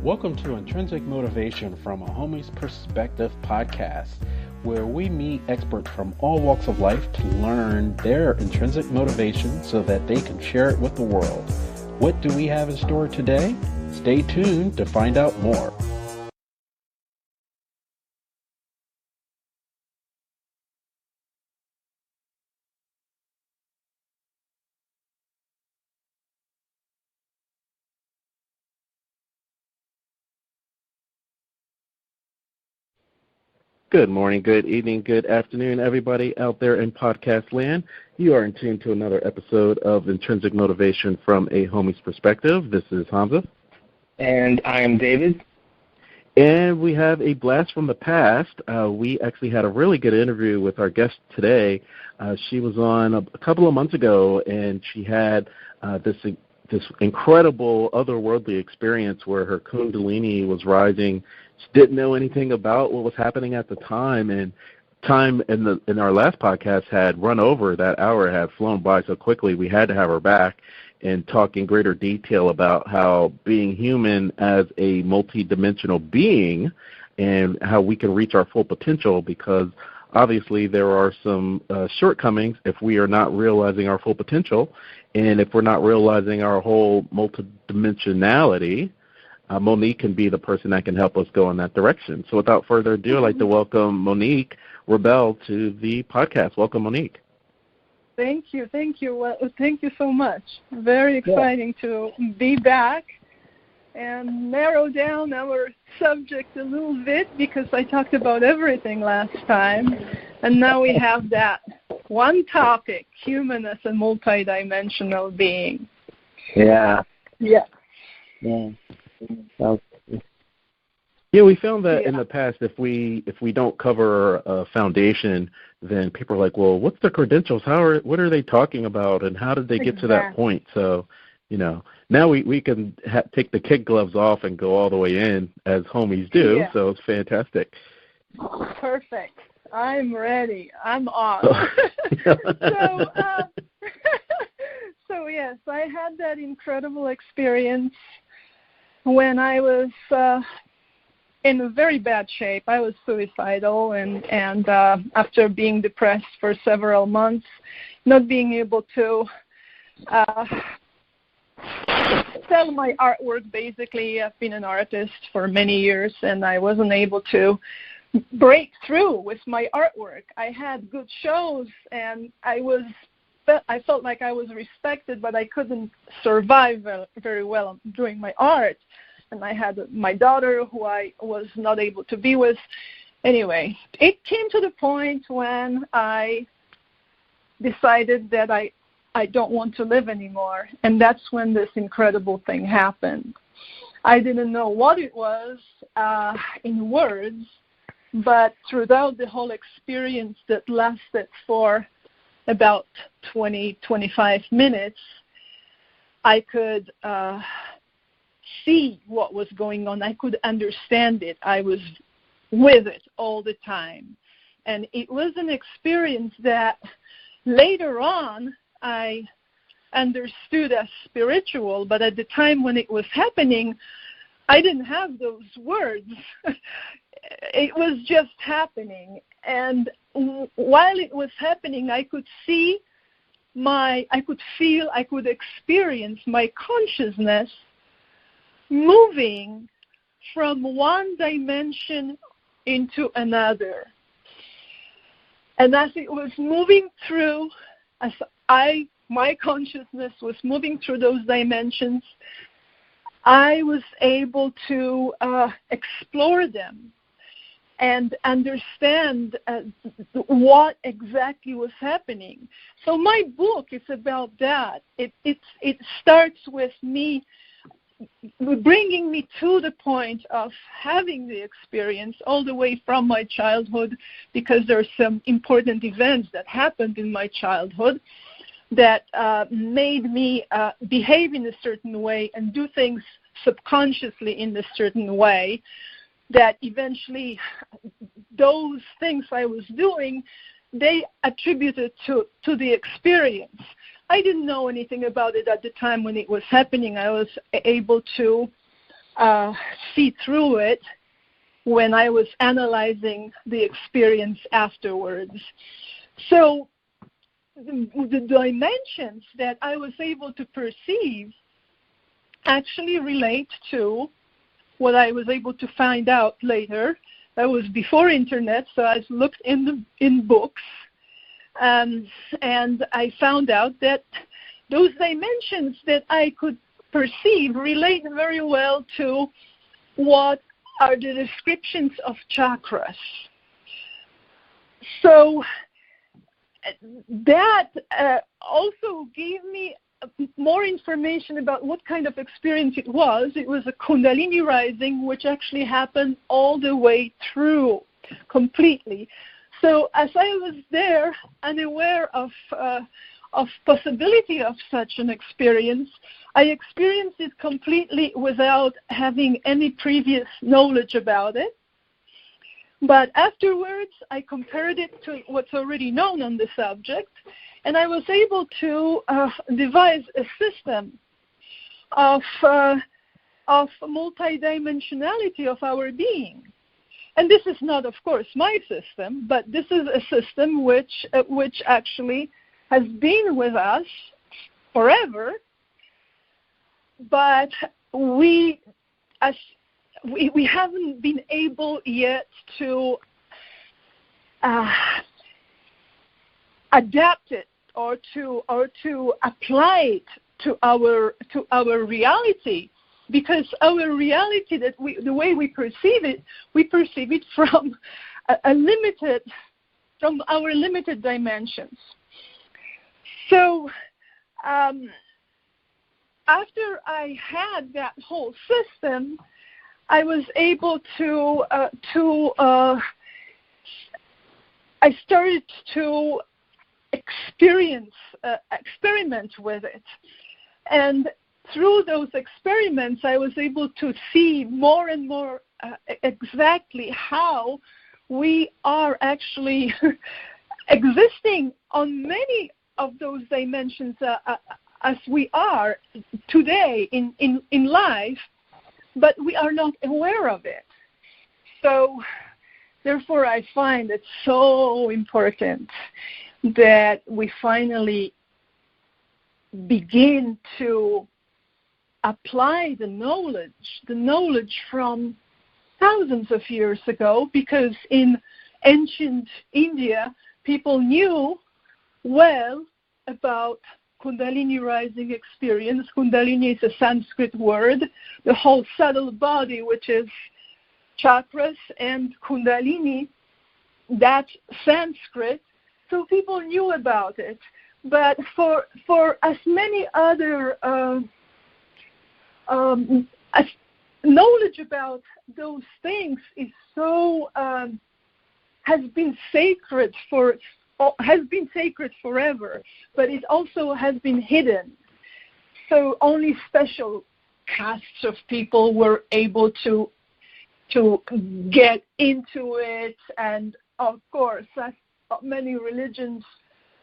Welcome to Intrinsic Motivation from a Homie's Perspective podcast, where we meet experts from all walks of life to learn their intrinsic motivation so that they can share it with the world. What do we have in store today? Stay tuned to find out more. Good morning, good evening, good afternoon, everybody out there in podcast land. You are in tune to another episode of Intrinsic Motivation from a Homie's Perspective. This is Hamza. And I am David. And we have a blast from the past. We actually had a really good interview with our guest today. She was on a couple of months ago, and she had this incredible otherworldly experience where her Kundalini was rising. She didn't know anything about what was happening at the time, and time in our last podcast had run over. That hour had flown by so quickly we had to have her back and talk in greater detail about how being human as a multidimensional being and how we can reach our full potential, because obviously there are some shortcomings if we are not realizing our full potential, and if we're not realizing our whole multidimensionality. Monique can be the person that can help us go in that direction. So without further ado, I'd like to welcome Monique Rebel to the podcast. Welcome, Monique. Thank you. Well, thank you so much. Very exciting to be back and narrow down our subject a little bit, because I talked about everything last time, and now we have that one topic: human as a multidimensional being. Yeah. Yeah, we found that in the past, if we don't cover a foundation, then people are like, well, what's the credentials? What are they talking about, and how did they get to that point? So, now we can take the kid gloves off and go all the way in, as homies do. Yeah. So it's fantastic. Perfect. I'm ready. I'm on. So yes, I had that incredible experience when I was in a very bad shape. I was suicidal, and after being depressed for several months, not being able to sell my artwork. Basically, I've been an artist for many years, and I wasn't able to break through with my artwork. I had good shows, and I felt like I was respected, but I couldn't survive very well doing my art. And I had my daughter, who I was not able to be with. Anyway, it came to the point when I decided that I don't want to live anymore. And that's when this incredible thing happened. I didn't know what it was in words, but throughout the whole experience that lasted for about 20-25 minutes, I could see what was going on. I could understand it. I was with it all the time. And it was an experience that later on I understood as spiritual, but at the time when it was happening, I didn't have those words. It was just happening. And while it was happening, I could see I could feel, I could experience my consciousness moving from one dimension into another. And as it was moving through, my consciousness was moving through those dimensions, I was able to explore them and understand what exactly was happening. So my book is about that. It starts with me bringing me to the point of having the experience all the way from my childhood, because there are some important events that happened in my childhood that made me behave in a certain way and do things subconsciously in a certain way, that eventually those things I was doing, they attributed to the experience. I didn't know anything about it at the time when it was happening. I was able to see through it when I was analyzing the experience afterwards. So the dimensions that I was able to perceive actually relate to what I was able to find out later. That was before internet, so I looked in books, and I found out that those dimensions that I could perceive relate very well to what are the descriptions of chakras. So that also gave me more information about what kind of experience it was. It was a Kundalini rising, which actually happened all the way through, completely. So as I was there, unaware of possibility of such an experience, I experienced it completely without having any previous knowledge about it. But afterwards, I compared it to what's already known on the subject, and I was able to devise a system of multidimensionality of our being. And this is not, of course, my system, but this is a system which actually has been with us forever. But we haven't been able yet to adapt it or to apply it to our reality, because our reality, the way we perceive it from from our limited dimensions. So after I had that whole system, I was able to I started to experiment with it. And through those experiments, I was able to see more and more exactly how we are actually existing on many of those dimensions as we are today in life, but we are not aware of it. So therefore, I find it so important that we finally begin to apply the knowledge from thousands of years ago, because in ancient India, people knew well about Kundalini rising experience. Kundalini is a Sanskrit word. The whole subtle body, which is chakras, and Kundalini, that's Sanskrit. So people knew about it. But for as many other knowledge about those things is so has been sacred forever, but it also has been hidden. So only special castes of people were able to get into it, and of course, as many religions,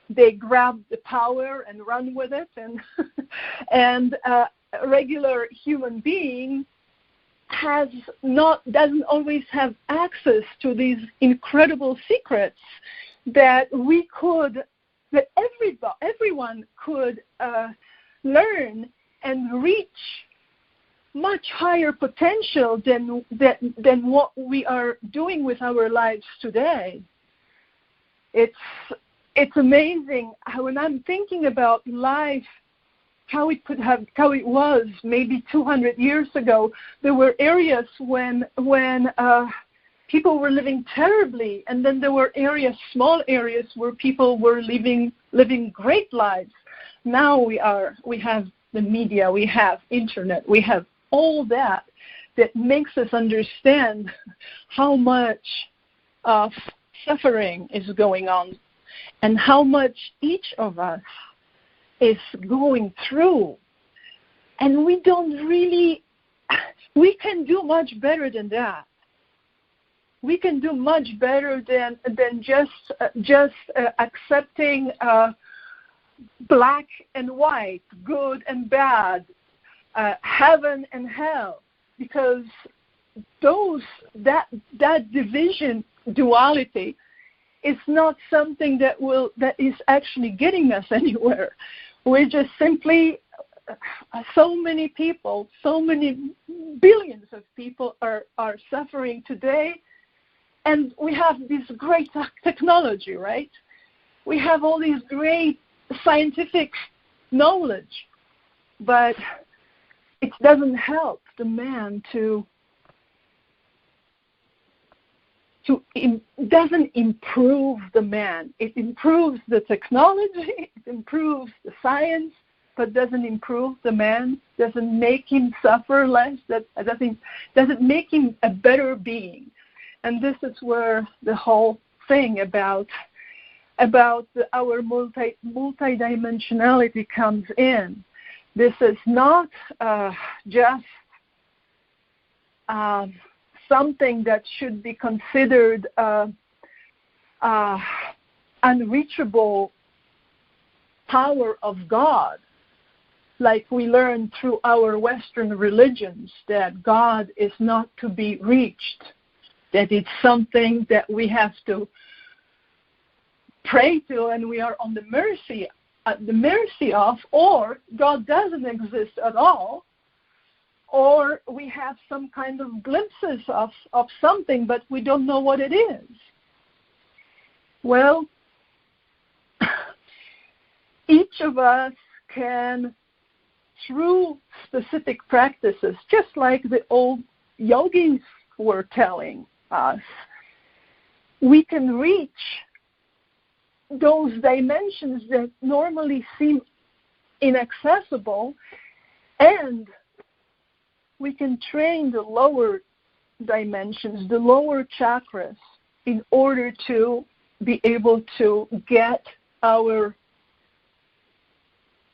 they grab the power and run with it, and a regular human being doesn't always have access to these incredible secrets that everyone could learn and reach much higher potential than what we are doing with our lives today. It's amazing when I'm thinking about life, how it was maybe 200 years ago. There were areas when people were living terribly, and then there were small areas where people were living great lives. Now we have the media, we have internet, we have all that makes us understand how much of suffering is going on and how much each of us is going through. And we can do much better than that. We can do much better than just accepting black and white, good and bad, heaven and hell. because that division, duality, is not something that is actually getting us anywhere. We're just simply, so many people, so many billions of people are suffering today, and we have this great technology, right? We have all these great scientific knowledge, but it doesn't help the man it doesn't improve the man. It improves the technology, it improves the science, but doesn't improve the man, doesn't make him suffer less, doesn't make him a better being. And this is where the whole thing about our multidimensionality comes in. This is not just something that should be considered unreachable power of God, like we learn through our Western religions, that God is not to be reached, that it's something that we have to pray to and we are on the mercy of, or God doesn't exist at all, or we have some kind of glimpses of something, but we don't know what it is. Well, each of us can, through specific practices, just like the old yogis were telling us, we can reach those dimensions that normally seem inaccessible, and we can train the lower dimensions, the lower chakras, in order to be able to get our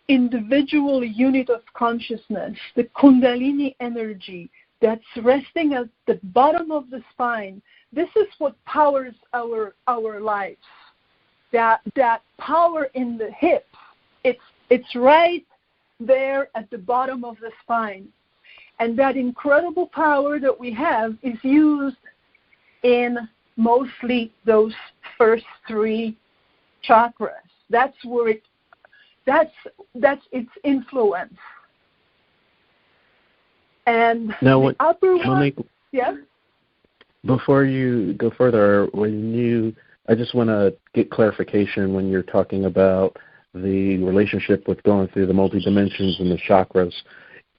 individual unit of consciousness, the Kundalini energy that's resting at the bottom of the spine. This is what powers our lives. That power in the hip, it's right there at the bottom of the spine. And that incredible power that we have is used in mostly those first three chakras. That's where that's its influence. And now, the upper one, Monique, yeah. Before you go further, I just want to get clarification when you're talking about the relationship with going through the multi-dimensions and the chakras,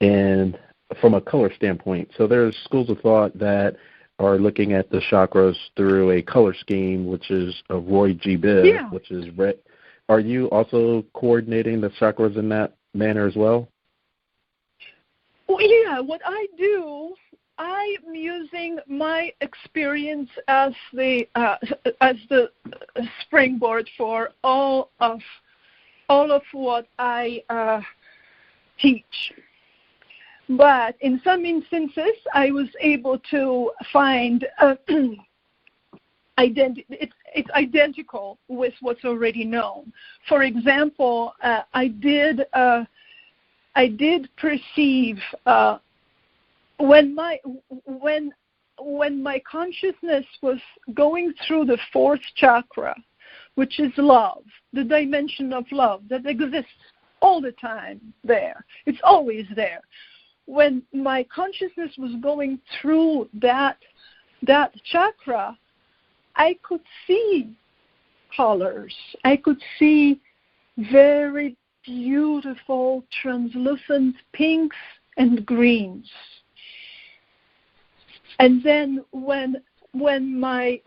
and from a color standpoint. So there's schools of thought that are looking at the chakras through a color scheme, which is a Roy G. Biv, which is red. Are you also coordinating the chakras in that manner as well? Well, yeah, what I do, I'm using my experience as the springboard for all of what I teach. But in some instances, I was able to find it's identical with what's already known. For example, I did perceive when my consciousness was going through the fourth chakra, which is love, the dimension of love that exists all the time there. It's always there. When my consciousness was going through that chakra, I could see colors. I could see very beautiful, translucent pinks and greens. And then when my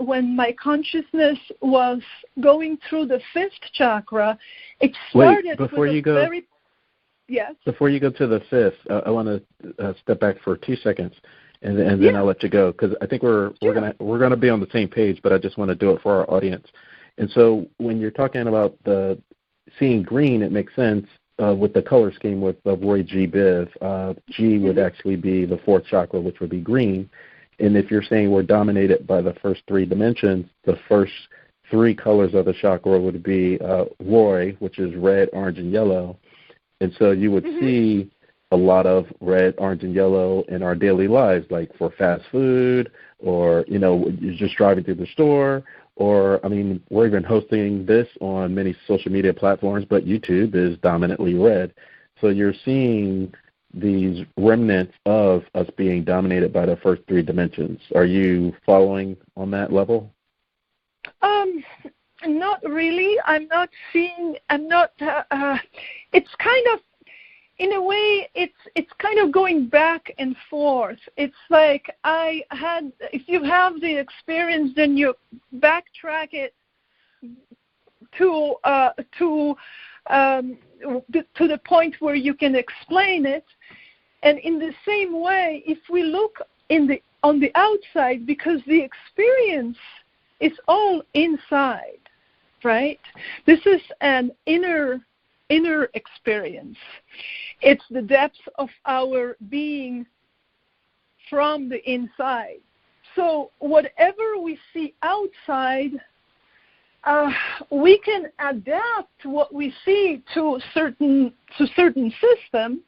consciousness was going through the fifth chakra, it started Yes. Before you go to the fifth, I want to step back for 2 seconds, and then I'll let you go, because I think we're gonna be on the same page, but I just want to do it for our audience. And so when you're talking about the seeing green, it makes sense with the color scheme of Roy G. Biv. G would actually be the fourth chakra, which would be green. And if you're saying we're dominated by the first three dimensions, the first three colors of the chakra would be Roy, which is red, orange, and yellow. And so you would see a lot of red, orange, and yellow in our daily lives, like for fast food, or, you're just driving through the store, or, we're even hosting this on many social media platforms, but YouTube is dominantly red. So you're seeing these remnants of us being dominated by the first three dimensions. Are you following on that level? Not really. It's kind of, in a way, it's kind of going back and forth. It's like if you have the experience, then you backtrack it to the point where you can explain it. And in the same way, if we look on the outside, because the experience is all inside, right? This is an inner experience. It's the depths of our being from the inside. So whatever we see outside, we can adapt what we see to certain system,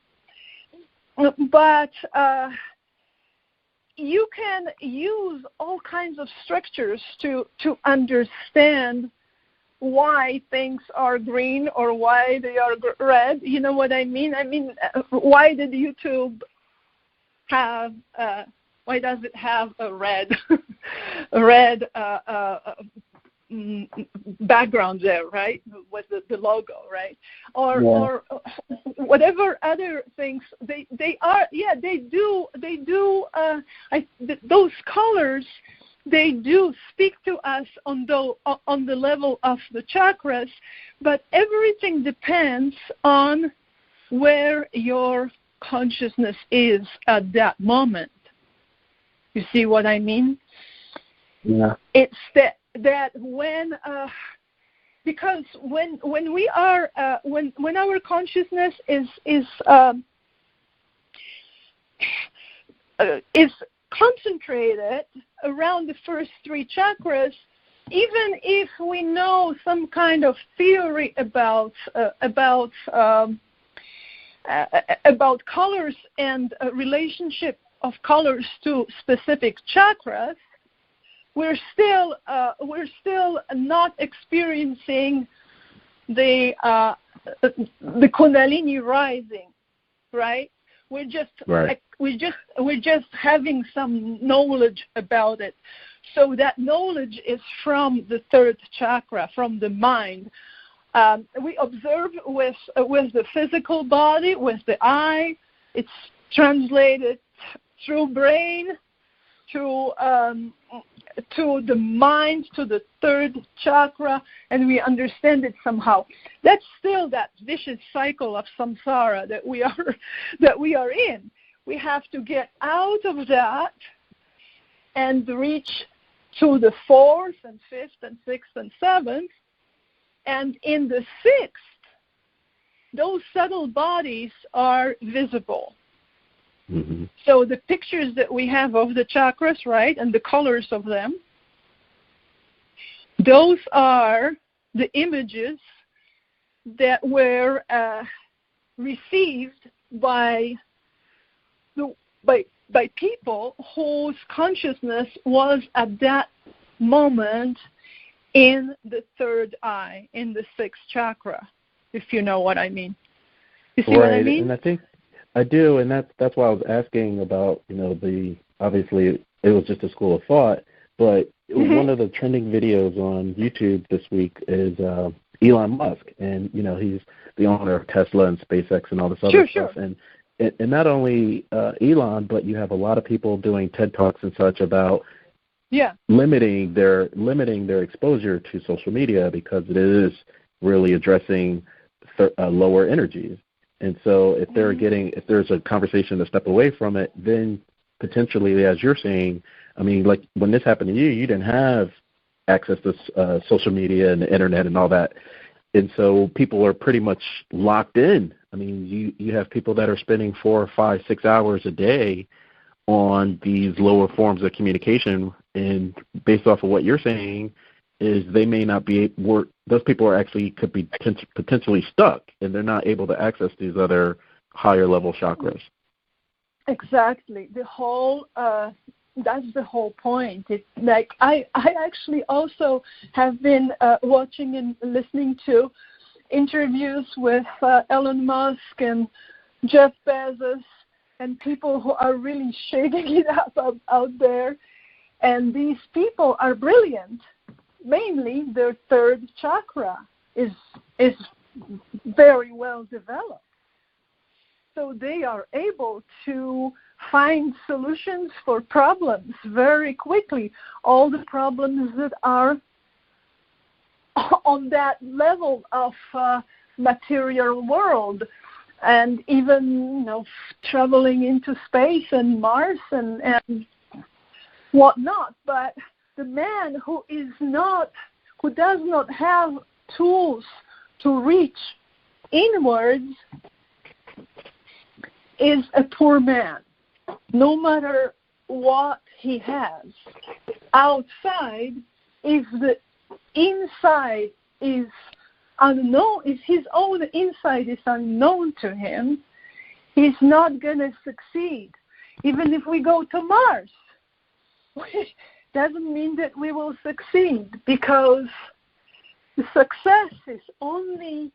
but you can use all kinds of structures to understand why things are green or why they are red. You know what I mean? Why did YouTube have? Why does it have a red background there, right? With the logo, right? Or whatever other things they do. Those colors, they do speak to us on the level of the chakras, but everything depends on where your consciousness is at that moment. You see what I mean? Yeah. It's that when because when we are when our consciousness is concentrated around the first three chakras, even if we know some kind of theory about colors and a relationship of colors to specific chakras, we're still not experiencing the Kundalini rising, right? We're just having some knowledge about it. So that knowledge is from the third chakra, from the mind. We observe with the physical body, with the eye. It's translated through brain to the mind, to the third chakra, and we understand it somehow. That's still that vicious cycle of samsara that we are in. We have to get out of that and reach to the fourth and fifth and sixth and seventh. And in the sixth, those subtle bodies are visible. Mm-hmm. So the pictures that we have of the chakras, right, and the colors of them, those are the images that were received by people whose consciousness was at that moment in the third eye, in the sixth chakra, if you know what I mean. You see what I mean? And I think I do, and that's why I was asking about, obviously it was just a school of thought, but one of the trending videos on YouTube this week is Elon Musk, and he's the owner of Tesla and SpaceX and all this other stuff. Sure. And not only Elon, but you have a lot of people doing TED Talks and such about limiting their exposure to social media, because it is really addressing lower energies. And so if there's a conversation to step away from it, then potentially, as you're saying, like when this happened to you, you didn't have access to social media and the internet and all that. And so people are pretty much locked in. You have people that are spending 4, 5, 6 hours a day on these lower forms of communication. And based off of what you're saying, is they may not be those people could be potentially stuck, and they're not able to access these other higher level chakras. Exactly. That's the whole point. It's like I actually also have been watching and listening to interviews with Elon Musk and Jeff Bezos and people who are really shaking it up out there. And these people are brilliant. Mainly their third chakra is very well developed. So they are able to find solutions for problems very quickly. All the problems that are on that level of material world, and even traveling into space and Mars and whatnot. But the man who does not have tools to reach inwards is a poor man, no matter what he has. Outside, if the inside is unknown, if his own inside is unknown to him, he's not going to succeed. Even if we go to Mars, doesn't mean that we will succeed, because the success is only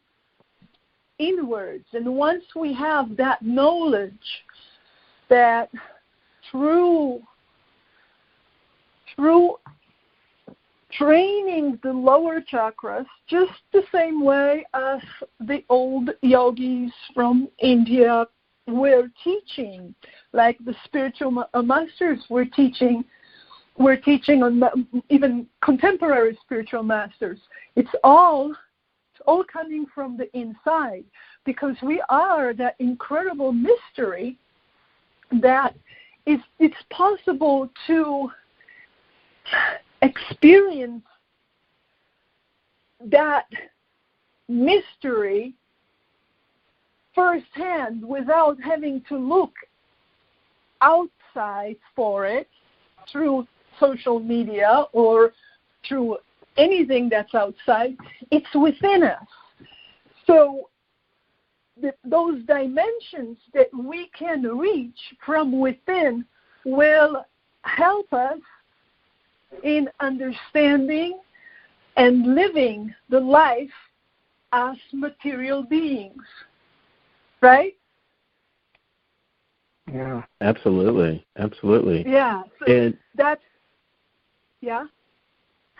inwards. And once we have that knowledge that through training the lower chakras, just the same way as the old yogis from India were teaching, like the spiritual masters were teaching on even contemporary spiritual masters. It's all coming from the inside, because we are that incredible mystery that it's possible to experience that mystery firsthand without having to look outside for it through social media or through anything that's outside. It's within us. So those dimensions that we can reach from within will help us in understanding and living the life as material beings. Right? Yeah. Absolutely. Yeah. So yeah.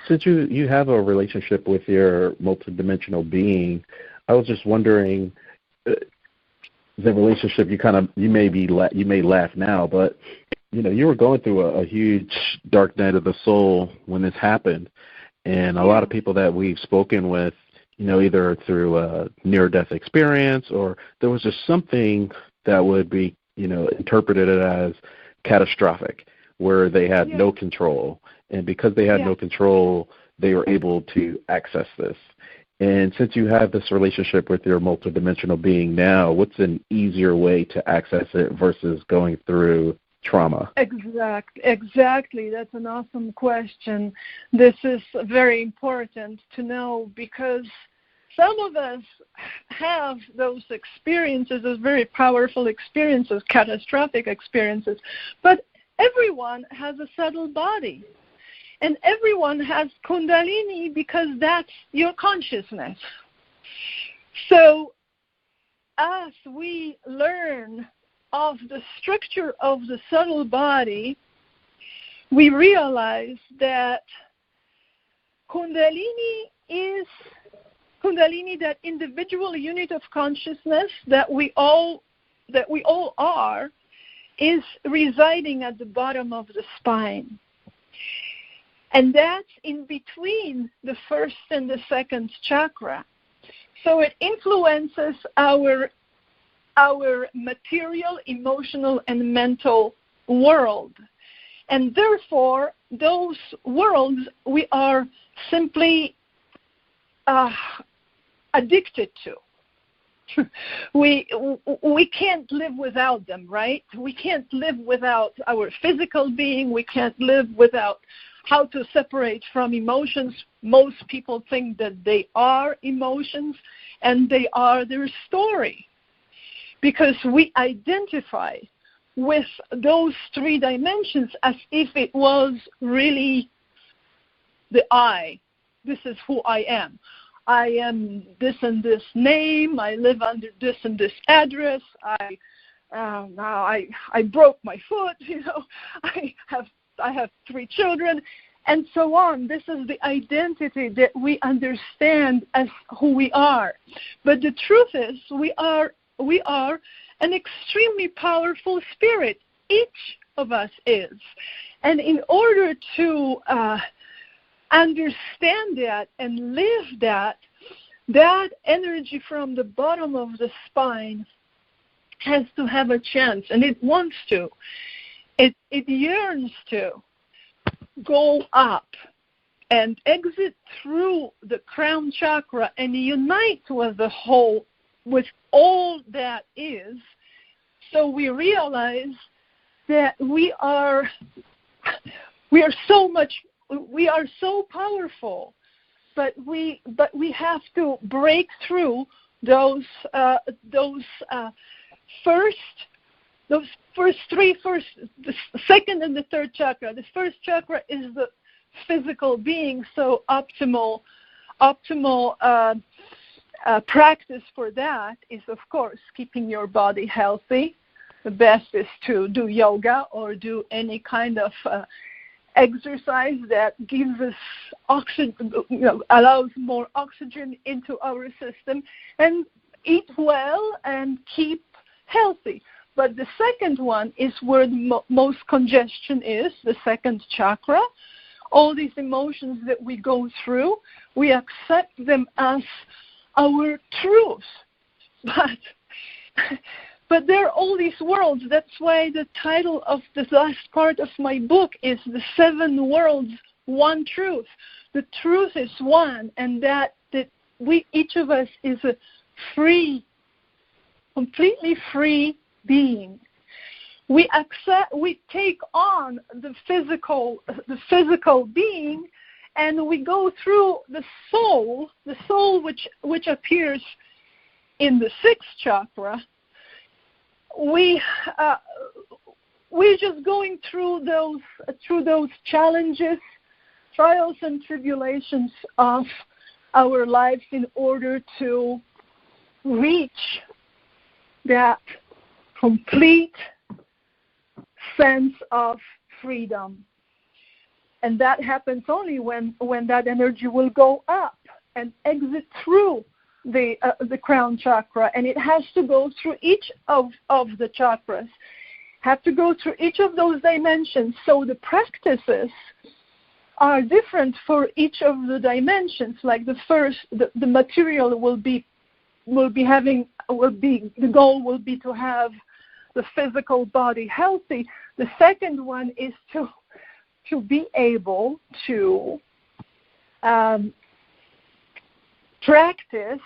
Since you have a relationship with your multidimensional being, I was just wondering, the relationship, you may laugh now, but you were going through a huge dark night of the soul when this happened, and a lot of people that we've spoken with, either through a near-death experience, or there was just something that would be interpreted as catastrophic, where they had no control. And because they had no control, they were able to access this. And since you have this relationship with your multidimensional being now, what's an easier way to access it versus going through trauma? Exactly. That's an awesome question. This is very important to know, because some of us have those experiences, those very powerful experiences, catastrophic experiences, but everyone has a subtle body. And everyone has Kundalini, because that's your consciousness. So as we learn of the structure of the subtle body, we realize that Kundalini is that individual unit of consciousness that we all are, is residing at the bottom of the spine. And that's in between the first and the second chakra. So it influences our material, emotional, and mental world. And therefore, those worlds we are simply addicted to. We can't live without them, right? We can't live without our physical being. We can't live without how to separate from emotions. Most people think that they are emotions and they are their story. because we identify with those three dimensions as if it was really the I. This is who I am. I am this and this name. I live under this and this address. I broke my foot. I have 3 children, and so on. This is the identity that we understand as who we are. But the truth is, we are an extremely powerful spirit. Each of us is, and in order to understand that and live that energy from the bottom of the spine has to have a chance, and it wants to. It yearns to go up and exit through the crown chakra and unite with the whole, with all that is. So we realize that we are so powerful, but we have to break through the second and the third chakra. The first chakra is the physical being, so optimal practice for that is, of course, keeping your body healthy. The best is to do yoga or do any kind of exercise that gives us oxygen, allows more oxygen into our system, and eat well and keep healthy. But the second one is where the most congestion is, the second chakra. All these emotions that we go through, we accept them as our truth. But there are all these worlds. That's why the title of the last part of my book is The 7 Worlds, One Truth. The truth is one, and that we, each of us, is a free, completely free being. We take on the physical being, and we go through the soul which appears in the 6th chakra. We're just going through those challenges, trials and tribulations of our lives in order to reach that complete sense of freedom. And that happens only when that energy will go up and exit through the crown chakra, and it has to go through each of the chakras, have to go through each of those dimensions. So the practices are different for each of the dimensions. Like the first, the material the goal will be to have the physical body healthy. The second one is to be able to practice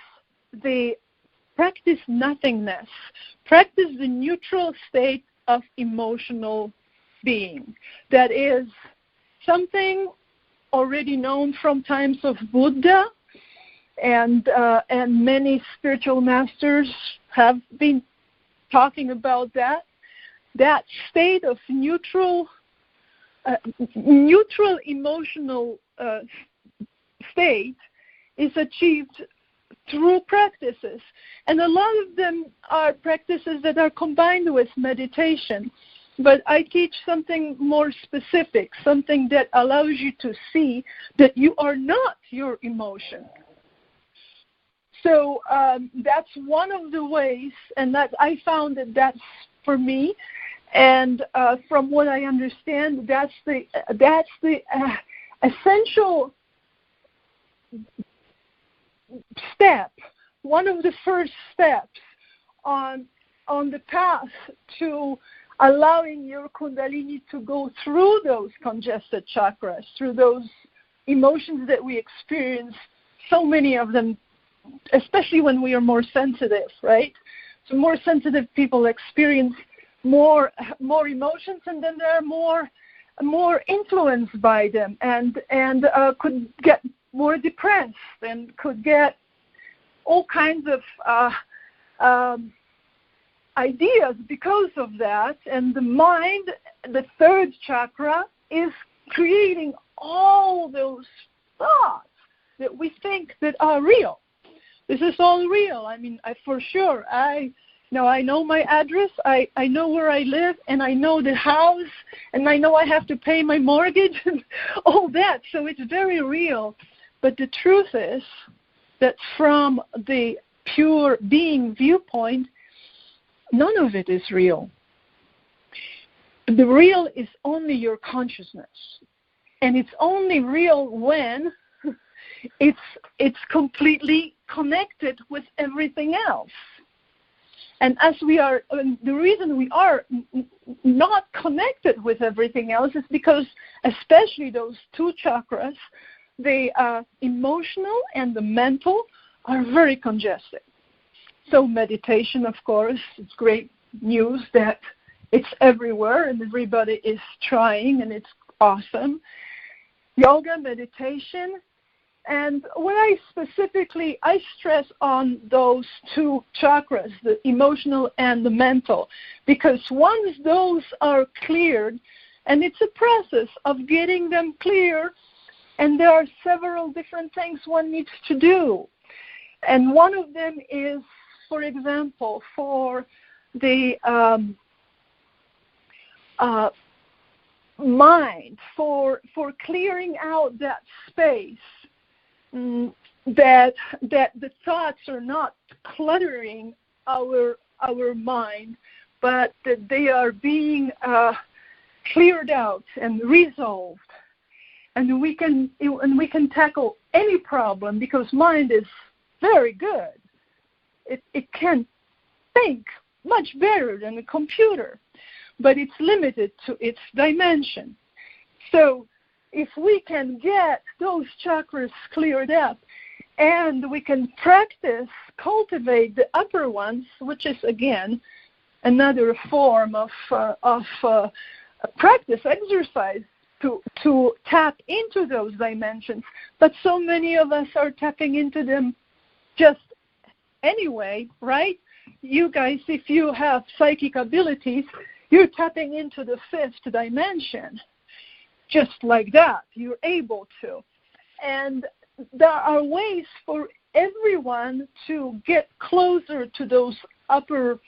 nothingness, practice the neutral state of emotional being. That is something already known from times of Buddha, and many spiritual masters have been talking about that. That state of neutral emotional state is achieved through practices. And a lot of them are practices that are combined with meditation. But I teach something more specific, something that allows you to see that you are not your emotion. So that's one of the ways, and that I found that's for me. And from what I understand, that's the essential step, one of the first steps on the path to allowing your Kundalini to go through those congested chakras, through those emotions that we experience, so many of them, especially when we are more sensitive, right? So more sensitive people experience more emotions, and then they're more influenced by them, and could get more depressed, and could get all kinds of ideas because of that, and the mind, the third chakra, is creating all those thoughts that we think that are real. This is all real. I mean, for sure, I know my address, I know where I live, and I know the house, and I know I have to pay my mortgage and all that. So it's very real. But the truth is that from the pure being viewpoint, none of it is real. The real is only your consciousness. And it's only real when it's completely connected with everything else. And as we are, the reason we are not connected with everything else is because, especially those two chakras, the emotional and the mental, are very congested. So meditation, of course, it's great news that it's everywhere and everybody is trying, and it's awesome. Yoga, meditation, and when I stress on those two chakras, the emotional and the mental, because once those are cleared, and it's a process of getting them clear, and there are several different things one needs to do. And one of them is, for example, for the mind, for clearing out that space, that the thoughts are not cluttering our mind, but that they are being cleared out and resolved, and we can tackle any problem, because mind is very good. It can think much better than a computer, but it's limited to its dimension. So if we can get those chakras cleared up, and we can cultivate the upper ones, which is, again, another form of practice, exercise, to tap into those dimensions. But so many of us are tapping into them just anyway, right? You guys, if you have psychic abilities, you're tapping into the fifth dimension. Just like that, you're able to. And there are ways for everyone to get closer to those upper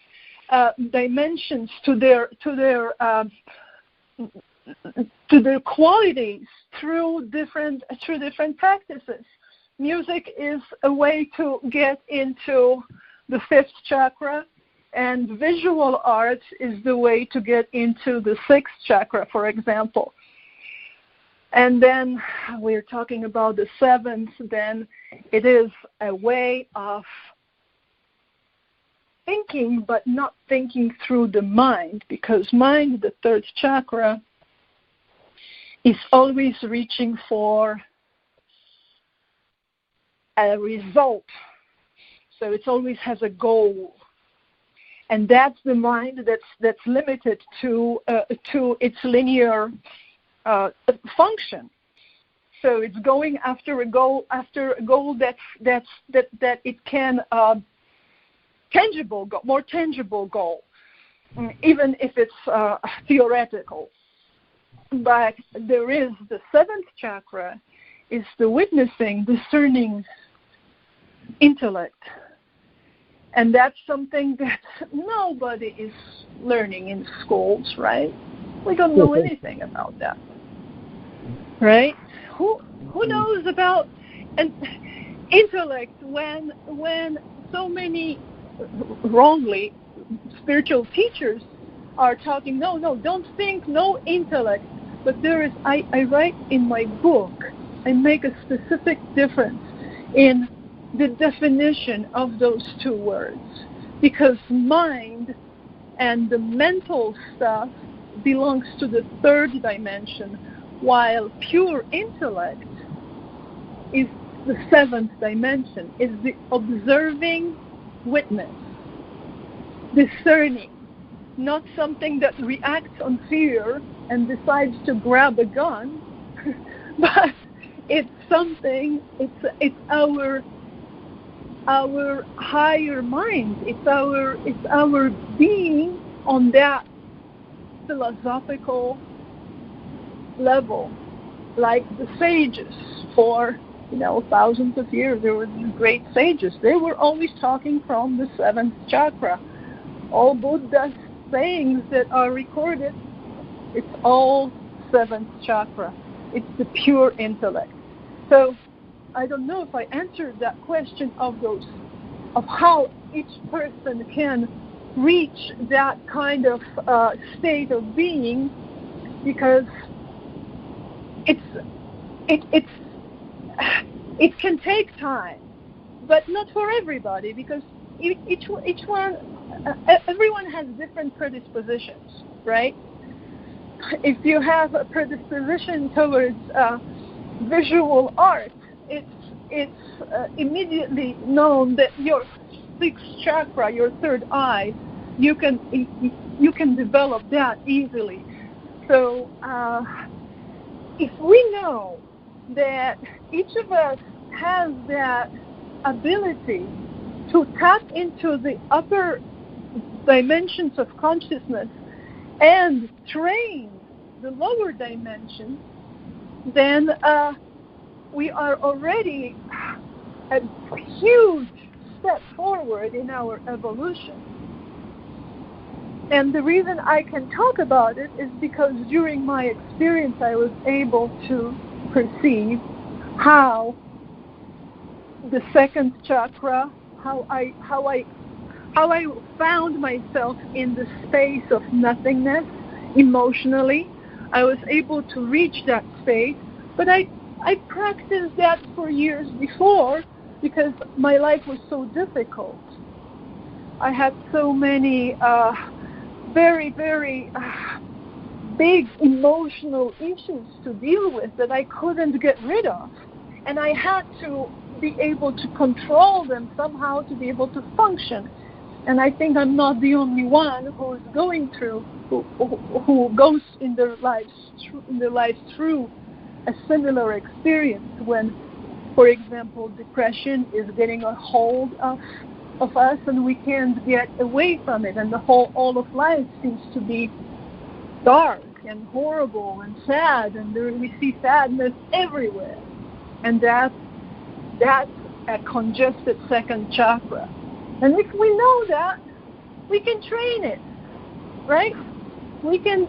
dimensions, to their qualities through different practices. Music is a way to get into the fifth chakra, and visual arts is the way to get into the sixth chakra, for example. And then we're talking about the seventh, then it is a way of thinking, but not thinking through the mind, because mind, the third chakra, is always reaching for a result. So it always has a goal. And that's the mind that's limited to its linear function. So it's going after a goal that it can more tangible goal, even if it's theoretical. But there is the seventh chakra, is the witnessing, discerning intellect. And that's something that nobody is learning in schools, right? We don't know anything about that, right? Who knows about an intellect when so many wrongly spiritual teachers are talking, no, don't think, no intellect. But there is, I write in my book, I make a specific difference in the definition of those two words, because mind and the mental stuff belongs to the third dimension, while pure intellect is the seventh dimension, is the observing witness, discerning, not something that reacts on fear and decides to grab a gun, but it's something, it's our higher mind. It's our being on that philosophical level, like the sages for thousands of years. There were these great sages. They were always talking from the 7th chakra. All Buddha's sayings that are recorded, it's all 7th chakra. It's the pure intellect. So I don't know if I answered that question of how each person can reach that kind of state of being, because it can take time, but not for everybody, because everyone has different predispositions, right? If you have a predisposition towards visual art, it's immediately known that your 6th chakra, your 3rd eye, you can develop that easily. So if we know that each of us has that ability to tap into the upper dimensions of consciousness and train the lower dimensions, then we are already a huge step forward in our evolution. And the reason I can talk about it is because during my experience I was able to perceive how the 2nd chakra, how I found myself in the space of nothingness emotionally. I was able to reach that space, but I practiced that for years before because my life was so difficult. I had so many very, very big emotional issues to deal with that I couldn't get rid of. And I had to be able to control them somehow to be able to function. And I think I'm not the only one who is going through, who goes in their lives through a similar experience when, for example, depression is getting a hold of us and we can't get away from it, and all of life seems to be dark and horrible and sad, and we see sadness everywhere. And that's a congested 2nd chakra. And if we know that, we can train it, right? We can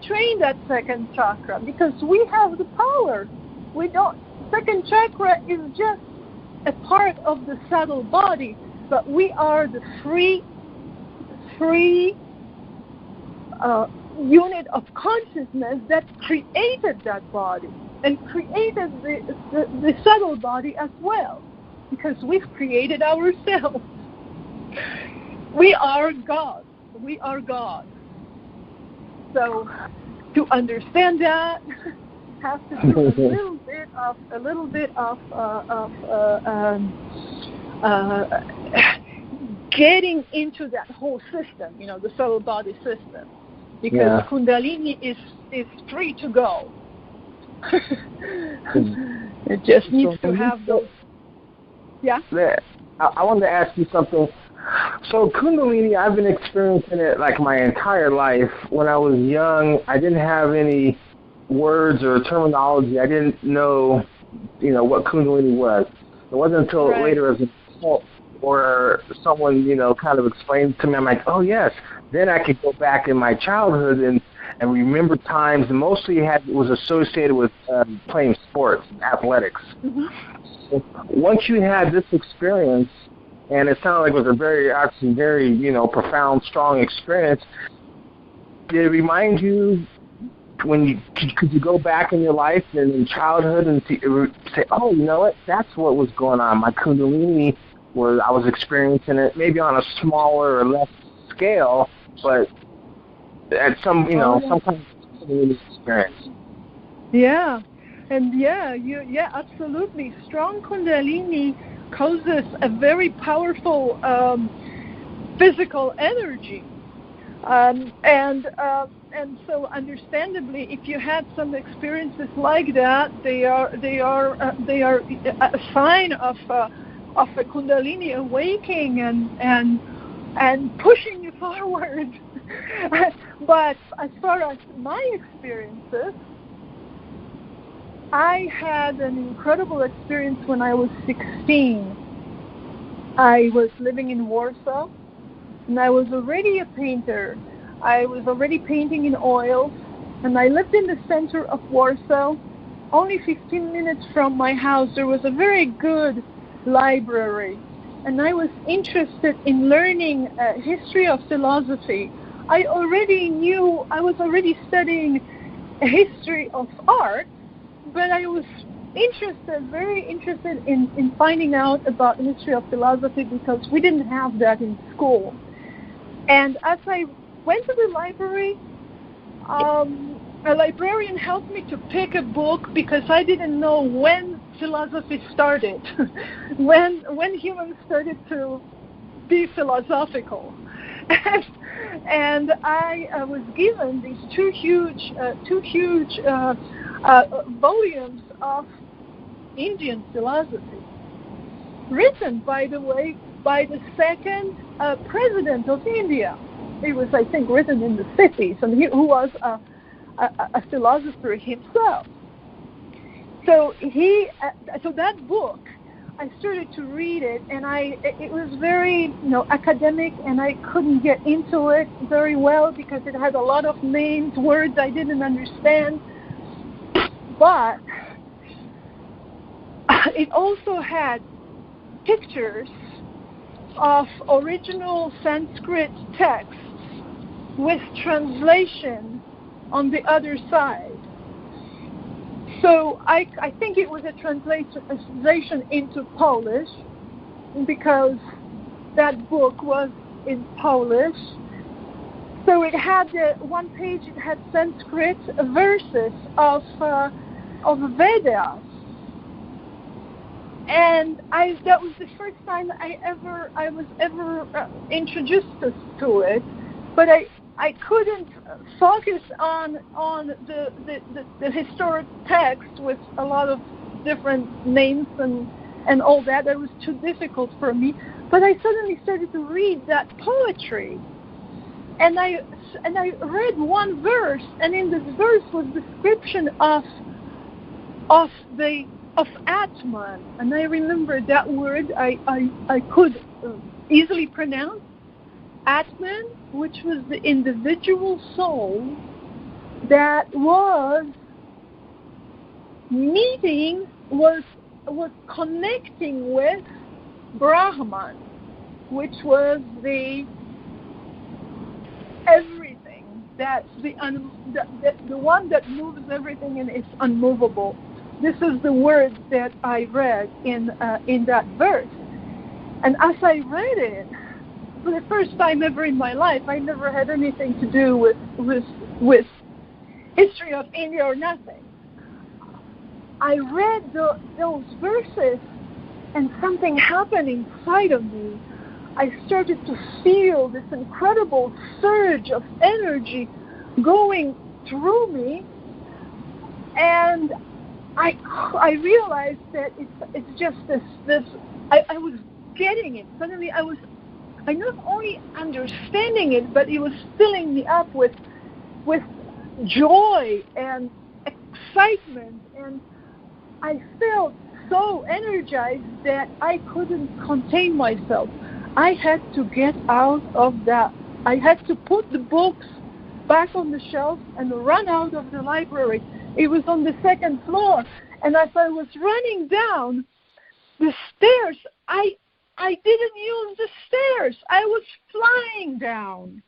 train that 2nd chakra because we have the power. 2nd chakra is just a part of the subtle body, but we are the free unit of consciousness that created that body and created the subtle body as well, because we've created ourselves. We are God. We are God. So to understand that, have to do a little bit of getting into that whole system, the subtle body system, because Kundalini is free to go. It just needs to have those. Yeah. I wanted to ask you something. So Kundalini, I've been experiencing it like my entire life. When I was young, I didn't have any words or terminology. I didn't know, what Kundalini was. It wasn't until later as an adult or someone, kind of explained to me. I'm like, oh yes. Then I could go back in my childhood and remember times. And mostly it was associated with playing sports, athletics. Mm-hmm. So once you had this experience, and it sounded like it was a very profound, strong experience. Did it remind you could you go back in your life and in childhood and say, oh, you know what? That's what was going on. My Kundalini, where I was experiencing it, maybe on a smaller or less scale, but at some kind of Kundalini experience. Yeah, and absolutely. Strong Kundalini causes a very powerful physical energy, and so understandably, if you had some experiences like that, they are a sign of a Kundalini awakening and pushing you forward. But as far as my experiences, I had an incredible experience when I was 16. I was living in Warsaw, and I was already a painter. I was already painting in oils, and I lived in the center of Warsaw. Only 15 minutes from my house, there was a very good library, and I was interested in learning history of philosophy. I was already studying history of art, but I was very interested in finding out about history of philosophy because we didn't have that in school. And as I went to the library, a librarian helped me to pick a book because I didn't know when philosophy started, when humans started to be philosophical. And I was given these two huge volumes of Indian philosophy, written, by the way, by the second president of India. It was, I think, written in the 50s, and who was a philosopher himself. So that book, I started to read it, and it was very, academic, and I couldn't get into it very well because it had a lot of names, words I didn't understand. But it also had pictures of original Sanskrit texts with translation on the other side. So I think it was a translation into Polish because that book was in Polish. So it had one page. It had Sanskrit verses of Vedas, and that was the first time I was ever introduced to it. But I couldn't focus on the historic text with a lot of different names and all that. That was too difficult for me. But I suddenly started to read that poetry, and I read one verse, and in this verse was description of attunement, and I remember that word I could easily pronounce. Atman, which was the individual soul that was connecting with Brahman, which was the everything, that's the one that moves everything and is unmovable. This is the word that I read in that verse, and as I read it, for the first time ever in my life, I never had anything to do with history of India or nothing. I read those verses, and something happened inside of me. I started to feel this incredible surge of energy going through me, and I realized that it's just this. I was getting it. Suddenly, I not only understanding it, but it was filling me up with joy and excitement, and I felt so energized that I couldn't contain myself. I had to get out of that. I had to put the books back on the shelf and run out of the library. It was on the second floor, and as I was running down the stairs, I didn't use the stairs. I was flying down.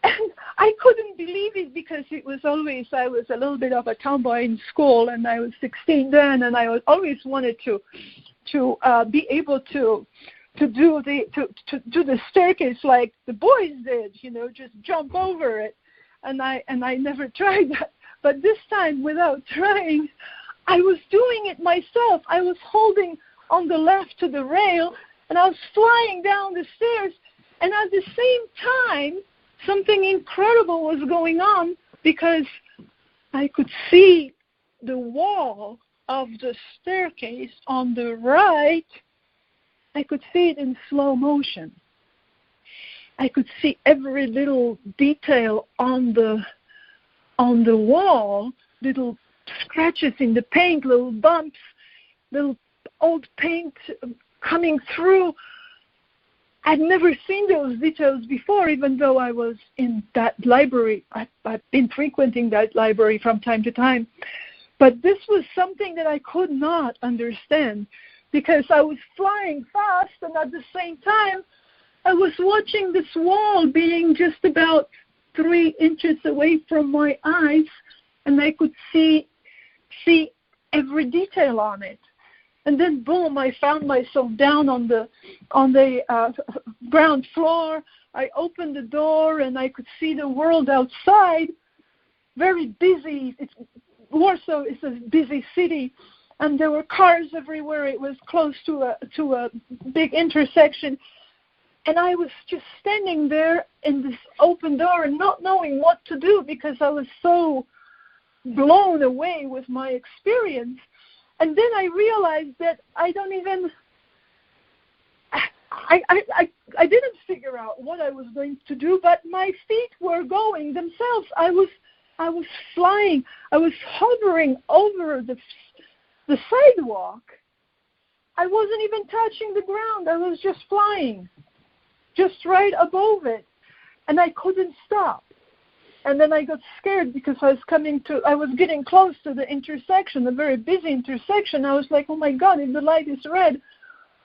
And I couldn't believe it because I was a little bit of a tomboy in school, and I was 16 then, and I always wanted to be able to do the staircase like the boys did, just jump over it. And I never tried that. But this time, without trying, I was doing it myself. I was holding on the left to the rail, and I was flying down the stairs, and at the same time, something incredible was going on because I could see the wall of the staircase on the right I could see it in slow motion. I could see every little detail on the wall, little scratches in the paint, little bumps, little old paint coming through. I'd never seen those details before, even though I was in that library. I've been frequenting that library from time to time. But this was something that I could not understand because I was flying fast, and at the same time, I was watching this wall being just about 3 inches away from my eyes, and I could see every detail on it. And then, boom, I found myself down on the ground floor. I opened the door, and I could see the world outside, very busy. Warsaw is a busy city, and there were cars everywhere. It was close to a big intersection. And I was just standing there in this open door and not knowing what to do because I was so blown away with my experience. And then I realized that I didn't figure out what I was going to do, but my feet were going themselves. I was flying. I was hovering over the sidewalk. I wasn't even touching the ground. I was just flying, just right above it, and I couldn't stop. And then I got scared because I was getting close to the intersection, a very busy intersection. I was like, oh my God, if the light is red,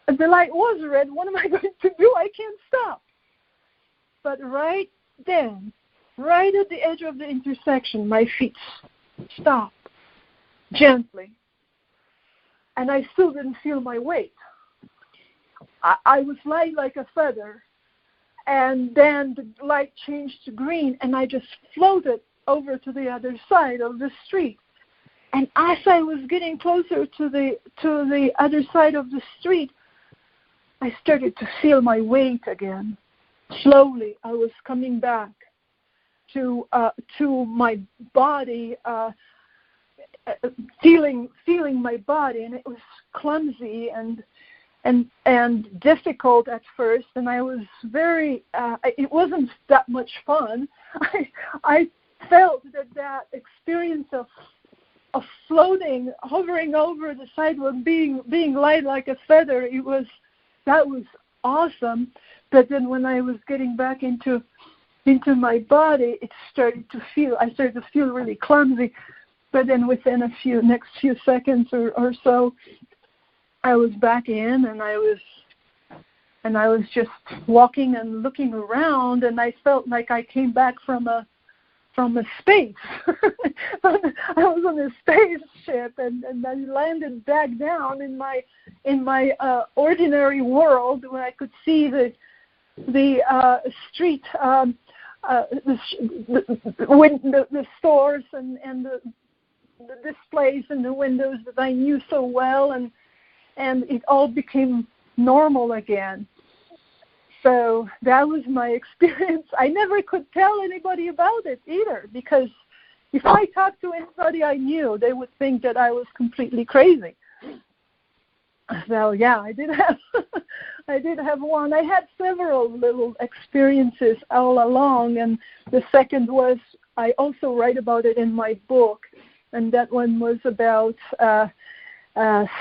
if the light was red, what am I going to do? I can't stop. But right then, right at the edge of the intersection, my feet stopped gently. And I still didn't feel my weight. I was light like a feather. And then the light changed to green, and I just floated over to the other side of the street. And as I was getting closer to the other side of the street, I started to feel my weight again. Slowly, I was coming back to my body, feeling my body, and it was clumsy and difficult at first, and I was very, it wasn't that much fun. I felt that experience of floating, hovering over the sidewalk, being light like a feather, that was awesome. But then when I was getting back into my body, I started to feel really clumsy. But then within next few seconds or so, I was back in, and I was just walking and looking around, and I felt like I came back from a space. I was on a spaceship, and I landed back down in my ordinary world where I could see the street, the stores and the displays and the windows that I knew so well, and it all became normal again. So that was my experience. I never could tell anybody about it either, because if I talked to anybody I knew, they would think that I was completely crazy. So yeah, I did have one. I had several little experiences all along, and the second was, I also write about it in my book, and that one was about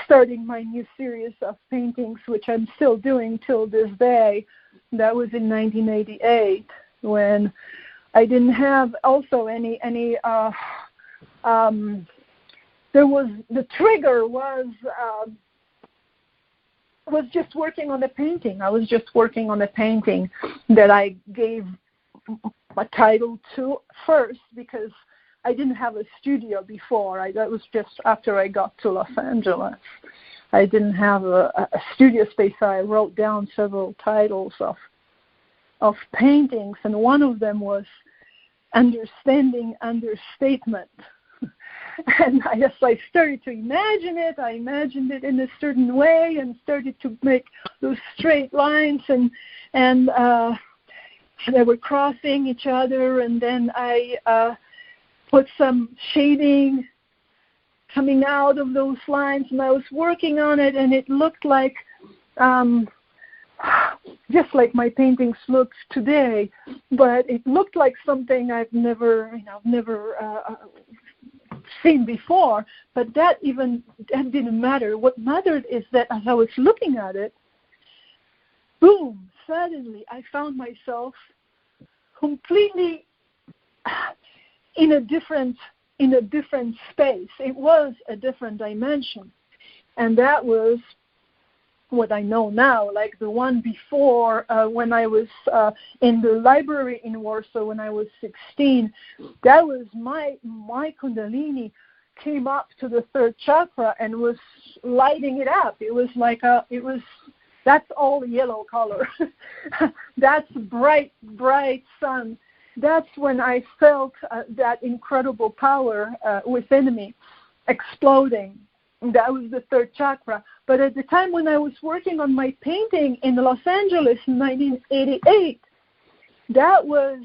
starting my new series of paintings, which I'm still doing till this day. That was in 1988, when I didn't have also any there was, the trigger was just working on a painting. I was just working on a painting that I gave a title to first, because I didn't have a studio before. That was just after I got to Los Angeles. I didn't have a studio space, so I wrote down several titles of paintings, and one of them was Understanding Understatement. And as I started to imagine it, I imagined it in a certain way and started to make those straight lines, and they were crossing each other, and then I put some shading coming out of those lines, and I was working on it, and it looked like just like my paintings look today, but it looked like something I've never seen before. But that didn't matter. What mattered is that as I was looking at it, boom, suddenly I found myself completely in a different space. It was a different dimension. And that was what I know now, like the one before when I was in the library in Warsaw when I was 16. That was my Kundalini came up to the third chakra and was lighting it up. It was like that's all yellow color. That's bright sun. That's when I felt that incredible power within me exploding. That was the third chakra. But at the time when I was working on my painting in Los Angeles in 1988, that was,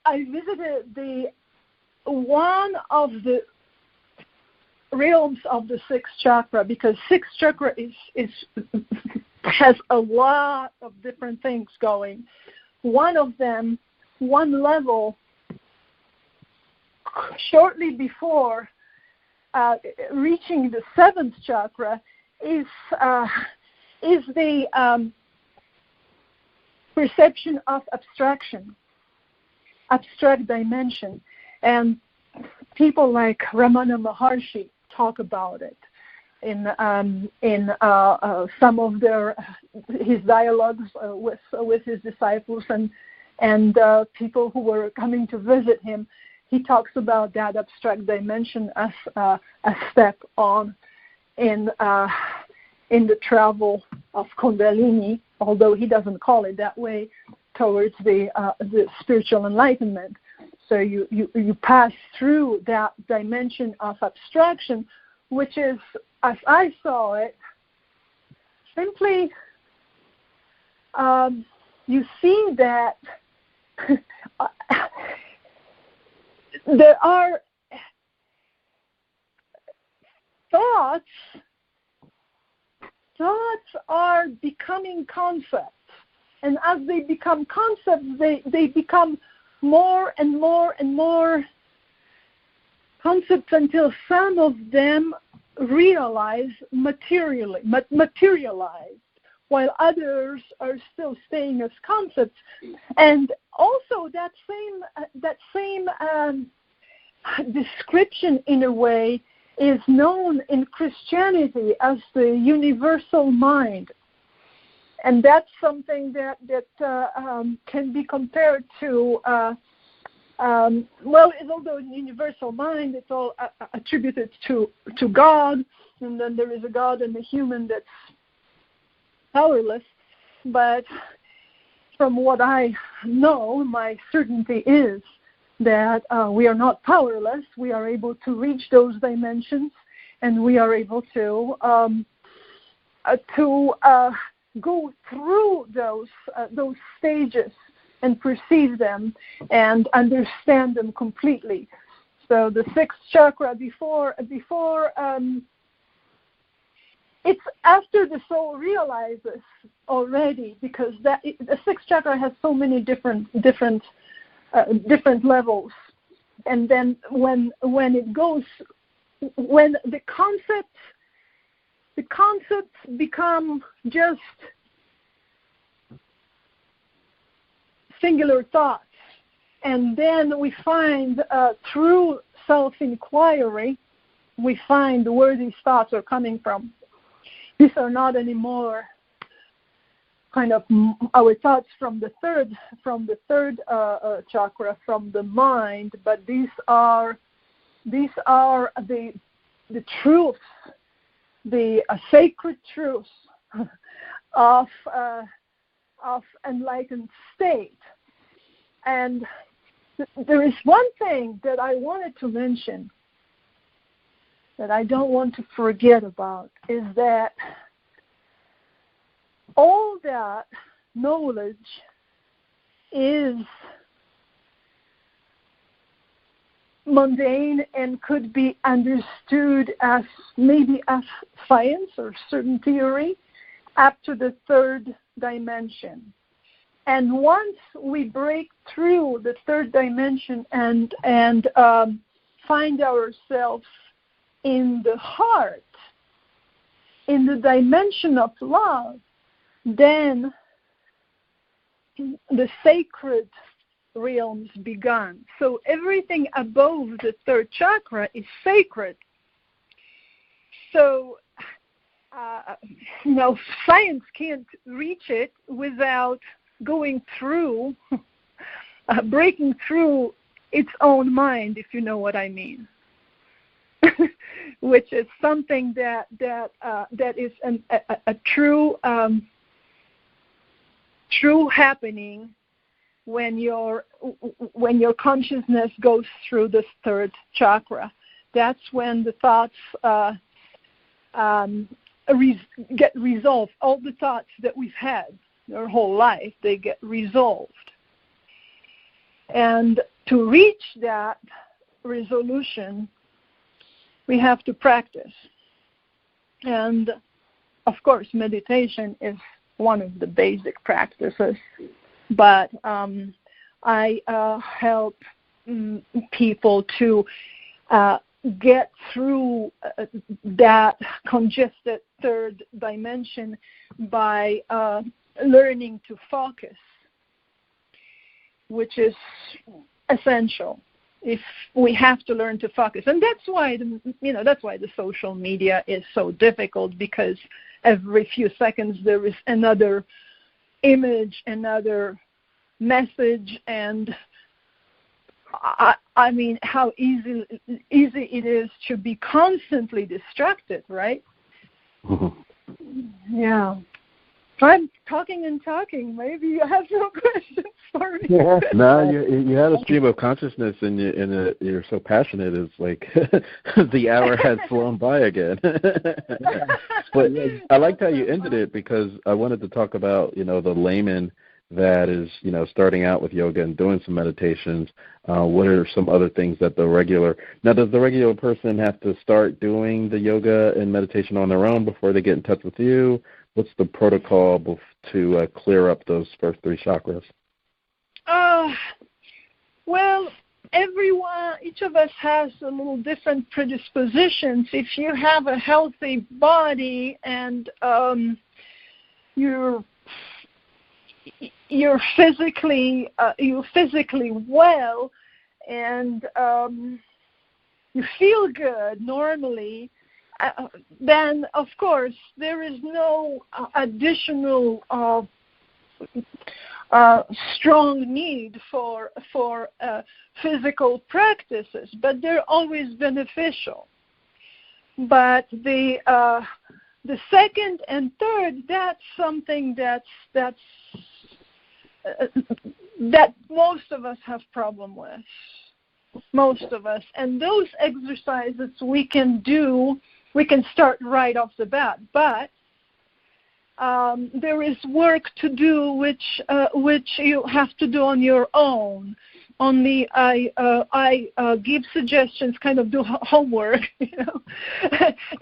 I visited one of the realms of the sixth chakra, because sixth chakra has a lot of different things going. One of them, one level, shortly before reaching the seventh chakra, is the perception of abstract dimension. And people like Ramana Maharshi talk about it in some of his dialogues with his disciples and people who were coming to visit him. He talks about that abstract dimension as a step on in the travel of Kundalini, although he doesn't call it that way, towards the spiritual enlightenment. So you pass through that dimension of abstraction, which is, as I saw it, simply you see that there are thoughts are becoming concepts. And as they become concepts, they become more and more and more concepts until some of them materialize, while others are still staying as concepts. And also that same description, in a way, is known in Christianity as the universal mind. And that's something that can be compared to, although universal mind, it's all attributed to God, and then there is a God and a human that's powerless. But from what I know, my certainty is that we are not powerless. We are able to reach those dimensions, and we are able to go through those stages and perceive them and understand them completely. So the sixth chakra, before it's after the soul realizes already, because the sixth chakra has so many different levels, and then when the concepts become just singular thoughts, and then we find through self-inquiry, we find where these thoughts are coming from. These are not anymore kind of our thoughts from the third chakra, from the mind, but these are the truths, the sacred truths of enlightened state. And there is one thing that I wanted to mention that I don't want to forget about, is that all that knowledge is mundane and could be understood as maybe as science or certain theory, up to the third dimension. And once we break through the third dimension and find ourselves in the heart, in the dimension of love, then the sacred realms begun. So everything above the third chakra is sacred. So, science can't reach it without going through, breaking through its own mind, if you know what I mean. Which is something that is a true happening when your consciousness goes through this third chakra. That's when the thoughts get resolved. All the thoughts that we've had our whole life, they get resolved. And to reach that resolution, we have to practice. And of course, meditation is one of the basic practices. But I help people to get through that congested third dimension by learning to focus, which is essential. If we have to learn to focus, and that's why the social media is so difficult, because every few seconds there is another image, another message, and I mean, how easy it is to be constantly distracted, right? Mm-hmm. Yeah. I'm talking and talking. Maybe you have no questions for me. Yeah. No, you had a stream of consciousness, and you're so passionate. It's like the hour has flown by again. But I liked how you ended it, because I wanted to talk about the layman that is starting out with yoga and doing some meditations. What are some other things that does the regular person have to start doing the yoga and meditation on their own before they get in touch with you? What's the protocol to clear up those first three chakras? Well, each of us has a little different predispositions. If you have a healthy body and you're physically well and you feel good normally, then of course there is no additional strong need for physical practices, but they're always beneficial. But the second and third, that's something that most of us have problem with. Most of us. And those exercises we can start right off the bat. But there is work to do which you have to do on your own. Only I give suggestions, kind of do homework,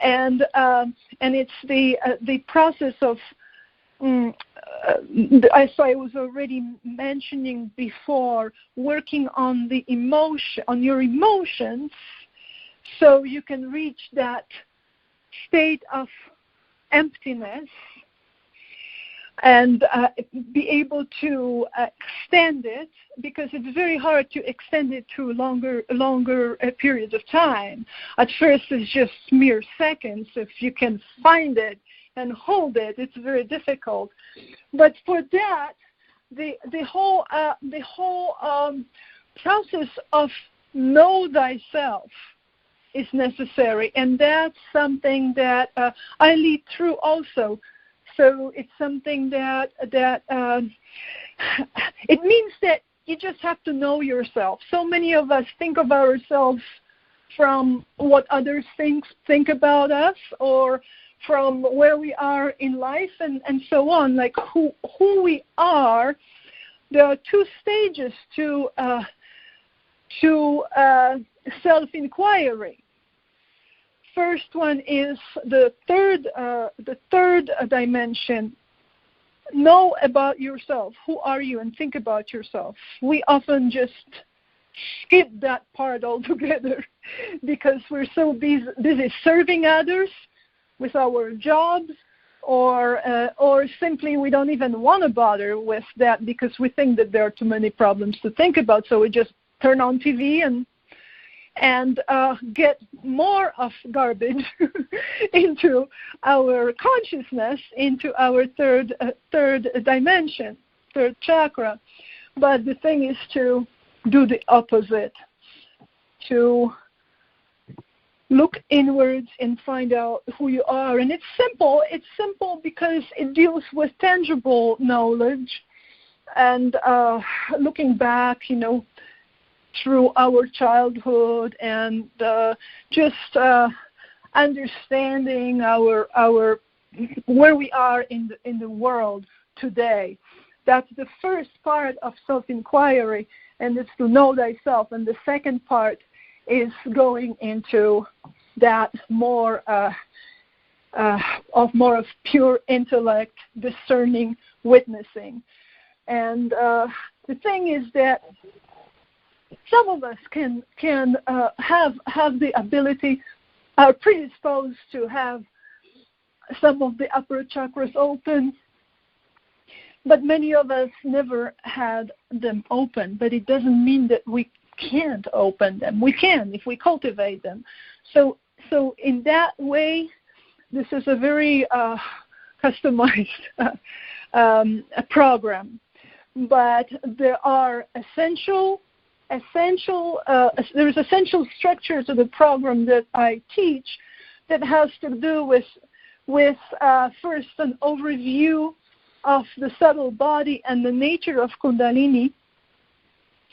and it's the process of as I was already mentioning before, working on your emotions, so you can reach that state of emptiness and be able to extend it, because it's very hard to extend it to longer periods of time. At first, it's just mere seconds. If you can find it and hold it, it's very difficult. But for that, the whole process of know thyself is necessary, and that's something that I lead through also. So it's something that it means that you just have to know yourself. So many of us think of ourselves from what others think about us, or from where we are in life, and so on, like who we are. There are two stages to to self-inquiry. First one is the third dimension. Know about yourself. Who are you? And think about yourself. We often just skip that part altogether because we're so busy serving others with our jobs, or simply we don't even want to bother with that because we think that there are too many problems to think about. So we just turn on TV and get more of garbage into our consciousness, into our third dimension, third chakra. But the thing is to do the opposite, to look inwards and find out who you are. And it's simple. It's simple because it deals with tangible knowledge and looking back, through our childhood and just understanding our where we are in the world today. That's the first part of self-inquiry, and it's to know thyself. And the second part is going into that more of pure intellect, discerning, witnessing. And the thing is that some of us can have the ability, are predisposed to have some of the upper chakras open, but many of us never had them open. But it doesn't mean that we can't open them. We can if we cultivate them. So in that way, this is a very customized program. But there are essential structure to the program that I teach that has to do with first an overview of the subtle body and the nature of Kundalini,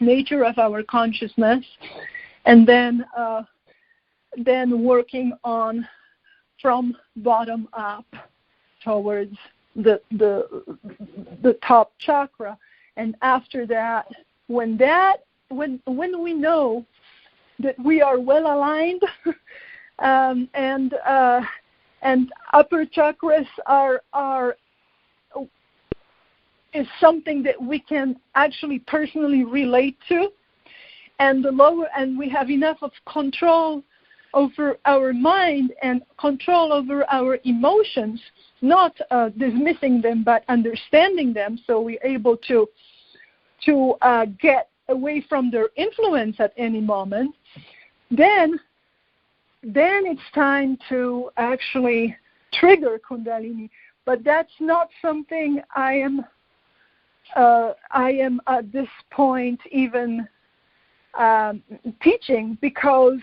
nature of our consciousness, and then working on from bottom up towards the top chakra. And after that, when we know that we are well aligned and upper chakras is something that we can actually personally relate to, and the lower, and we have enough of control over our mind and control over our emotions, not dismissing them but understanding them, so we're able to get away from their influence at any moment, then it's time to actually trigger Kundalini. But that's not something I am at this point even teaching, because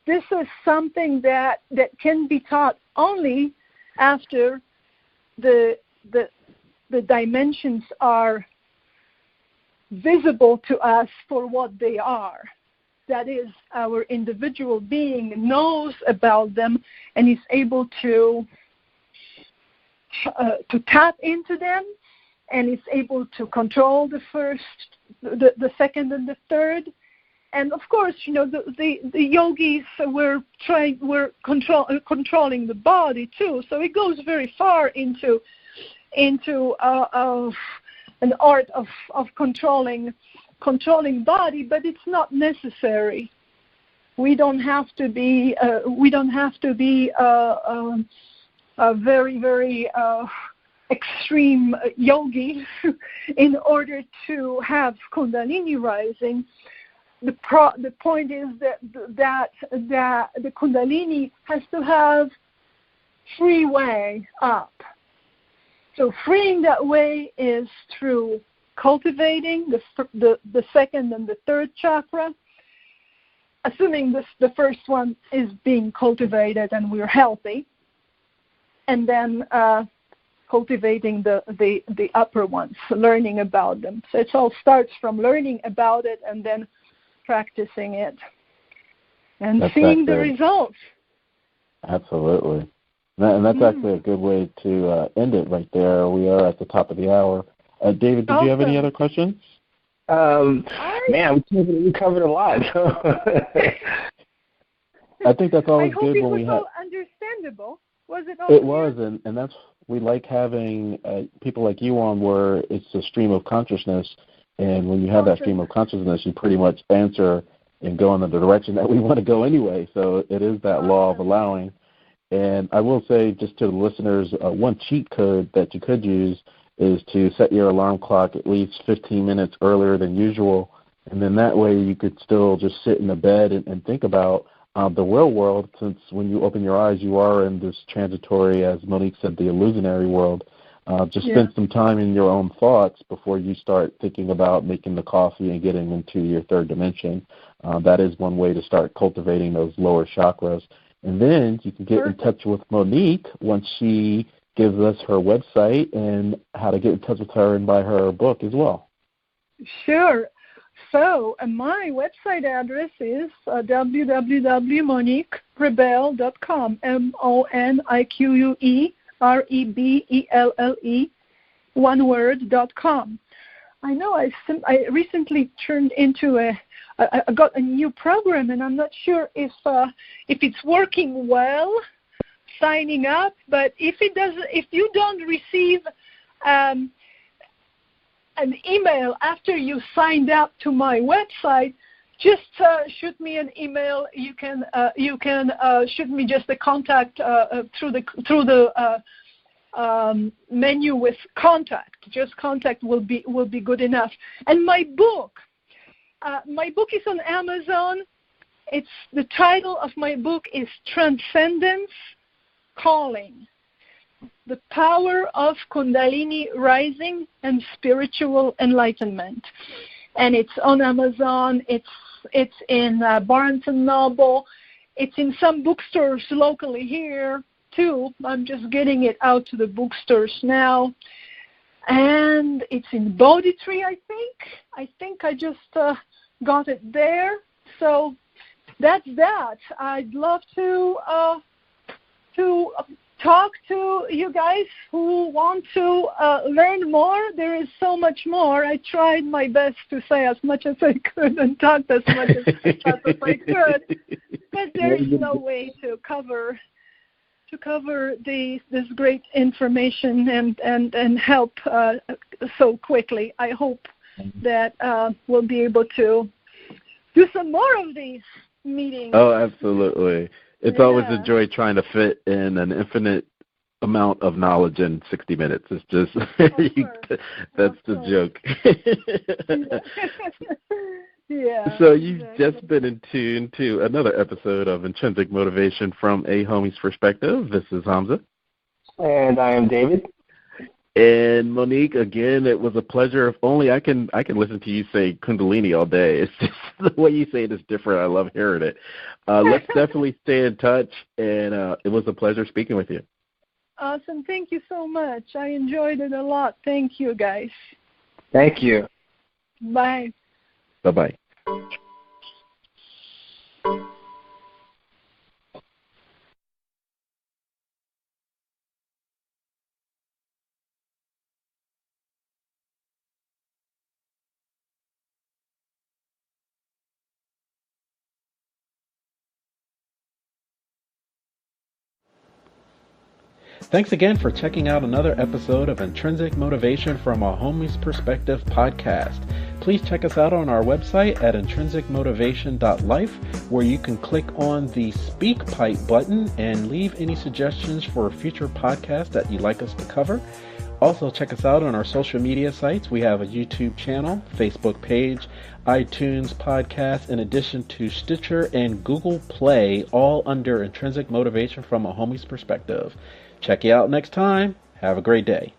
this is something that can be taught only after the dimensions are visible to us for what they are. That is, our individual being knows about them and is able to tap into them, and is able to control the first, the second, and the third. And of course, the yogis were controlling the body too. So it goes very far into an art of controlling body, but it's not necessary. We don't have to be a very, very extreme yogi in order to have Kundalini rising. The point is that the Kundalini has to have free way up. So freeing that way is through cultivating the second and the third chakra, assuming the first one is being cultivated and we're healthy, and then cultivating the upper ones, learning about them. So it all starts from learning about it and then practicing it and seeing the results. Absolutely. And that's actually a good way to end it right there. We are at the top of the hour. David, did you have any other questions? Man, we covered a lot. I think that's always good when we have. I hope it was all understandable. Was it all? It was, and that's we like having people like you on where it's a stream of consciousness, and when you have that stream of consciousness, you pretty much answer and go in the direction that we want to go anyway. So it is that law of allowing. And I will say, just to the listeners, one cheat code that you could use is to set your alarm clock at least 15 minutes earlier than usual, and then that way you could still just sit in the bed and think about the real world, since when you open your eyes, you are in this transitory, as Monique said, the illusionary world. Just spend some time in your own thoughts before you start thinking about making the coffee and getting into your third dimension. That is one way to start cultivating those lower chakras. And then you can get in touch with Monique once she gives us her website and how to get in touch with her and buy her book as well. Sure. So my website address is www.moniquerebelle.com, MoniqueRebelle, one word.com. I know I recently turned into I got a new program, and I'm not sure if it's working well, signing up. But if you don't receive an email after you signed up to my website, just shoot me an email. You can shoot me just a contact through the menu with contact. Just contact will be good enough. And my book is on Amazon. The title of my book is Transcendence Calling: The Power of Kundalini Rising and Spiritual Enlightenment. And it's on Amazon. It's in Barnes & Noble. It's in some bookstores locally here, too. I'm just getting it out to the bookstores now. And it's in Bodhi Tree, I think. I think I just got it there. So that's that. I'd love to talk to you guys who want to learn more. There is so much more. I tried my best to say as much as I could and talk as much as I could, but there is no way to cover this great information and help so quickly. I hope that we'll be able to do some more of these meetings. Oh, absolutely. It's always a joy trying to fit in an infinite amount of knowledge in 60 minutes. It's just, that's the joke. Yeah. So you've just been in tune to another episode of Intrinsic Motivation from a Homie's Perspective. This is Hamza. And I am David. And Monique, again, it was a pleasure. If only I can listen to you say Kundalini all day. It's just the way you say it is different. I love hearing it. Let's definitely stay in touch, and it was a pleasure speaking with you. Awesome. Thank you so much. I enjoyed it a lot. Thank you, guys. Thank you. Bye. Bye-bye. Thanks again for checking out another episode of Intrinsic Motivation from a Homie's Perspective podcast. Please check us out on our website at intrinsicmotivation.life, where you can click on the Speak Pipe button and leave any suggestions for future podcasts that you'd like us to cover. Also, check us out on our social media sites. We have a YouTube channel, Facebook page, iTunes podcast, in addition to Stitcher and Google Play, all under Intrinsic Motivation from a Homie's Perspective. Check you out next time. Have a great day.